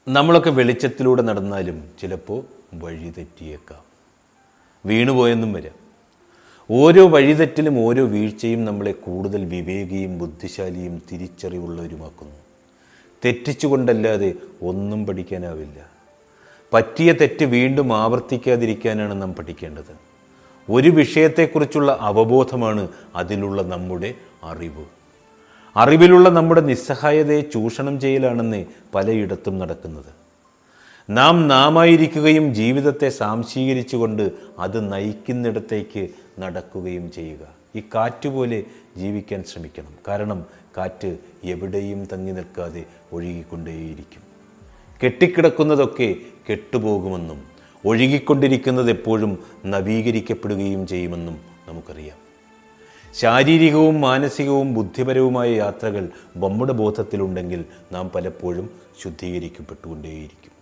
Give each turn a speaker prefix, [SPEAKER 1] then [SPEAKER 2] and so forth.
[SPEAKER 1] നമ്മളൊക്കെ വെളിച്ചത്തിലൂടെ നടന്നാലും ചിലപ്പോൾ വഴി തെറ്റിയേക്കാം, വീണുപോയെന്നും വരാം. ഓരോ വഴിതെറ്റിലും ഓരോ വീഴ്ചയും നമ്മളെ കൂടുതൽ വിവേകിയും ബുദ്ധിശാലിയും തിരിച്ചറിവുള്ളവരുമാക്കുന്നു. തെറ്റിച്ചുകൊണ്ടല്ലാതെ ഒന്നും പഠിക്കാനാവില്ല. പറ്റിയ തെറ്റ് വീണ്ടും ആവർത്തിക്കാതിരിക്കാനാണ് നാം പഠിക്കേണ്ടത്. ഒരു വിഷയത്തെക്കുറിച്ചുള്ള അവബോധമാണ് അതിലുള്ള നമ്മുടെ അറിവ്. അറിവിലുള്ള നമ്മുടെ നിസ്സഹായതയെ ചൂഷണം ചെയ്യലാണെന്ന് പലയിടത്തും നടക്കുന്നത്. നാമായിരിക്കുകയും ജീവിതത്തെ സാംശീകരിച്ചുകൊണ്ട് അത് നയിക്കുന്നിടത്തേക്ക് നടക്കുകയും ചെയ്യുക. ഈ കാറ്റുപോലെ ജീവിക്കാൻ ശ്രമിക്കണം. കാരണം കാറ്റ് എവിടെയും തങ്ങി നിൽക്കാതെ ഒഴുകിക്കൊണ്ടേയിരിക്കും. കെട്ടിക്കിടക്കുന്നതൊക്കെ കെട്ടുപോകുമെന്നും ഒഴുകിക്കൊണ്ടിരിക്കുന്നത് എപ്പോഴും നവീകരിക്കപ്പെടുകയും ചെയ്യുമെന്നും നമുക്കറിയാം. ശാരീരികവും മാനസികവും ബുദ്ധിപരവുമായ യാത്രകൾ നമ്മുടെ ബോധത്തിലുണ്ടെങ്കിൽ നാം പലപ്പോഴും ശുദ്ധീകരിക്കപ്പെട്ടുകൊണ്ടേയിരിക്കും.